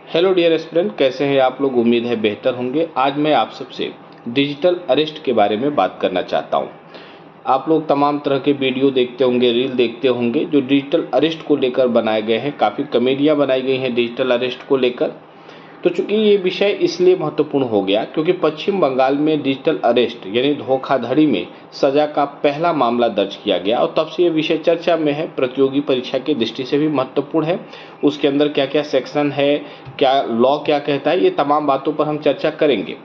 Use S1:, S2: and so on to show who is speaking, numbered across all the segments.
S1: Hello dear aspirant, कैसे हैं आप लोग। उम्मीद है बेहतर होंगे। आज मैं आप सबसे डिजिटल अरेस्ट के बारे में बात करना चाहता हूं। आप लोग तमाम तरह के वीडियो देखते होंगे, रील देखते होंगे जो डिजिटल अरेस्ट को लेकर बनाए गए हैं। काफ़ी कॉमेडियाँ बनाई गई हैं डिजिटल अरेस्ट को लेकर। तो चूंकि ये विषय इसलिए महत्वपूर्ण हो गया क्योंकि पश्चिम बंगाल में डिजिटल अरेस्ट यानी धोखाधड़ी में सजा का पहला मामला दर्ज किया गया और तब से ये विषय चर्चा में है। प्रतियोगी परीक्षा की दृष्टि से भी महत्वपूर्ण है। उसके अंदर क्या क्या सेक्शन है, क्या लॉ क्या कहता है, ये तमाम बातों पर हम चर्चा करेंगे।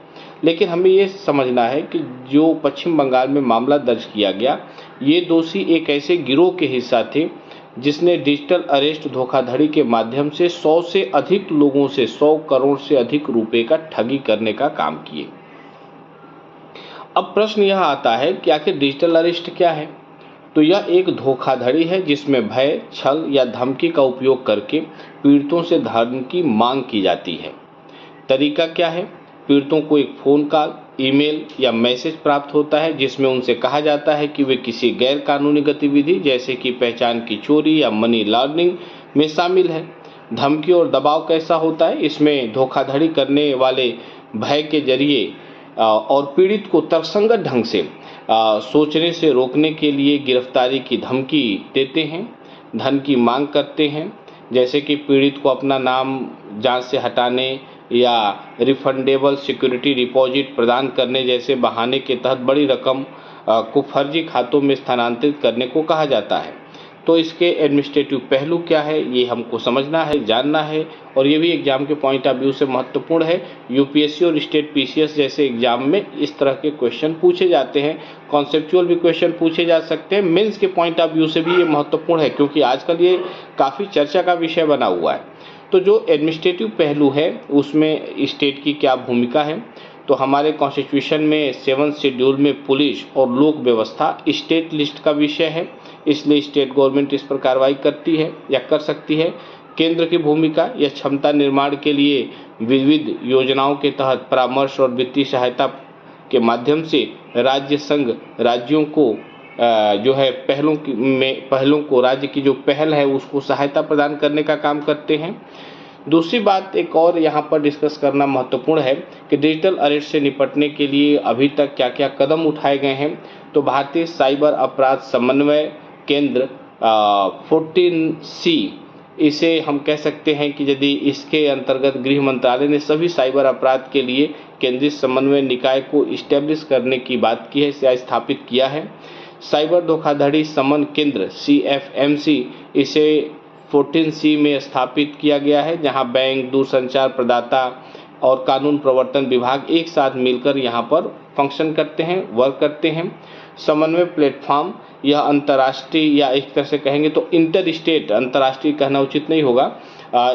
S1: लेकिन हमें ये समझना है कि जो पश्चिम बंगाल में मामला दर्ज किया गया, ये दोषी एक ऐसे गिरोह के हिस्सा थे जिसने डिजिटल अरेस्ट धोखाधड़ी के माध्यम से 100 से अधिक लोगों से 100 करोड़ से अधिक रुपए का ठगी करने का काम किए। अब प्रश्न यह आता है कि आखिर डिजिटल अरेस्ट क्या है। तो यह एक धोखाधड़ी है जिसमें भय, छल या धमकी का उपयोग करके पीड़ितों से धन की मांग की जाती है। तरीका क्या है। पीड़ितों को एक फ़ोन कॉल, ईमेल या मैसेज प्राप्त होता है जिसमें उनसे कहा जाता है कि वे किसी गैर कानूनी गतिविधि जैसे कि पहचान की चोरी या मनी लॉन्ड्रिंग में शामिल है। धमकी और दबाव कैसा होता है। इसमें धोखाधड़ी करने वाले भय के जरिए और पीड़ित को तर्कसंगत ढंग से सोचने से रोकने के लिए गिरफ्तारी की धमकी देते हैं, धन की मांग करते हैं, जैसे कि पीड़ित को अपना नाम जांच से हटाने या रिफंडेबल सिक्योरिटी डिपॉजिट प्रदान करने जैसे बहाने के तहत बड़ी रकम को फर्जी खातों में स्थानांतरित करने को कहा जाता है। तो इसके एडमिनिस्ट्रेटिव पहलू क्या है, ये हमको समझना है, जानना है। और ये भी एग्जाम के पॉइंट ऑफ व्यू से महत्वपूर्ण है। यूपीएससी और स्टेट पीसीएस जैसे एग्जाम में इस तरह के क्वेश्चन पूछे जाते हैं। कॉन्सेप्चुअल भी क्वेश्चन पूछे जा सकते हैं। मेंस के पॉइंट ऑफ व्यू से भी ये महत्वपूर्ण है क्योंकि आजकल ये काफ़ी चर्चा का विषय बना हुआ है। तो जो एडमिनिस्ट्रेटिव पहलू है उसमें स्टेट की क्या भूमिका है। तो हमारे कॉन्स्टिट्यूशन में 7 शेड्यूल में पुलिस और लोक व्यवस्था स्टेट लिस्ट का विषय है, इसलिए स्टेट गवर्नमेंट इस पर कार्रवाई करती है या कर सकती है। केंद्र की भूमिका या क्षमता निर्माण के लिए विविध योजनाओं के तहत परामर्श और वित्तीय सहायता के माध्यम से राज्य संघ राज्यों को जो है पहलों को राज्य की जो पहल है उसको सहायता प्रदान करने का काम करते हैं। दूसरी बात एक और यहाँ पर डिस्कस करना महत्वपूर्ण है कि डिजिटल अरेस्ट से निपटने के लिए अभी तक क्या क्या कदम उठाए गए हैं। तो भारतीय साइबर अपराध समन्वय केंद्र 14C, इसे हम कह सकते हैं कि यदि इसके अंतर्गत गृह मंत्रालय ने सभी साइबर अपराध के लिए केंद्रीय समन्वय निकाय को इस्टेब्लिश करने की बात की है, इसे स्थापित किया है। साइबर धोखाधड़ी समन केंद्र CFMC, इसे 14C में स्थापित किया गया है जहां बैंक, दूरसंचार प्रदाता और कानून प्रवर्तन विभाग एक साथ मिलकर यहां पर फंक्शन करते हैं, वर्क करते हैं। समन्वय प्लेटफॉर्म, यह अंतर्राष्ट्रीय या एक तरह से कहेंगे तो इंटर स्टेट, अंतर्राष्ट्रीय कहना उचित नहीं होगा,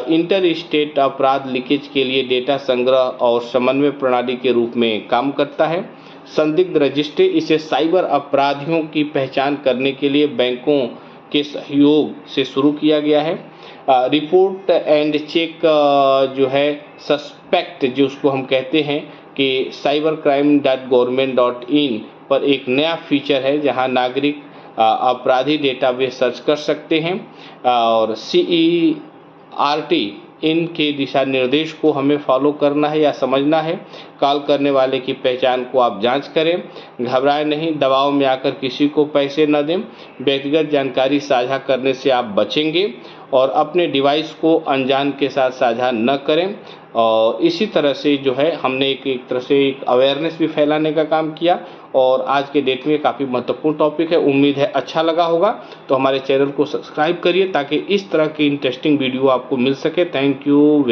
S1: इंटर स्टेट अपराध लीकेज के लिए डेटा संग्रह और समन्वय प्रणाली के रूप में काम करता है। संदिग्ध रजिस्ट्री, इसे साइबर अपराधियों की पहचान करने के लिए बैंकों के सहयोग से शुरू किया गया है। रिपोर्ट एंड चेक जो है सस्पेक्ट, जो उसको हम कहते हैं कि cybercrime.government.in पर एक नया फीचर है जहां नागरिक अपराधी डेटाबेस सर्च कर सकते हैं। और CERT, इनके दिशा निर्देश को हमें फॉलो करना है या समझना है। कॉल करने वाले की पहचान को आप जांच करें, घबराएं नहीं, दबाव में आकर किसी को पैसे न दें, व्यक्तिगत जानकारी साझा करने से आप बचेंगे और अपने डिवाइस को अनजान के साथ साझा न करें। और इसी तरह से जो है हमने एक तरह से एक अवेयरनेस भी फैलाने का काम किया और आज के डेट में काफ़ी महत्वपूर्ण टॉपिक है। उम्मीद है अच्छा लगा होगा। तो हमारे चैनल को सब्सक्राइब करिए ताकि इस तरह की इंटरेस्टिंग वीडियो आपको मिल सके। Thank you.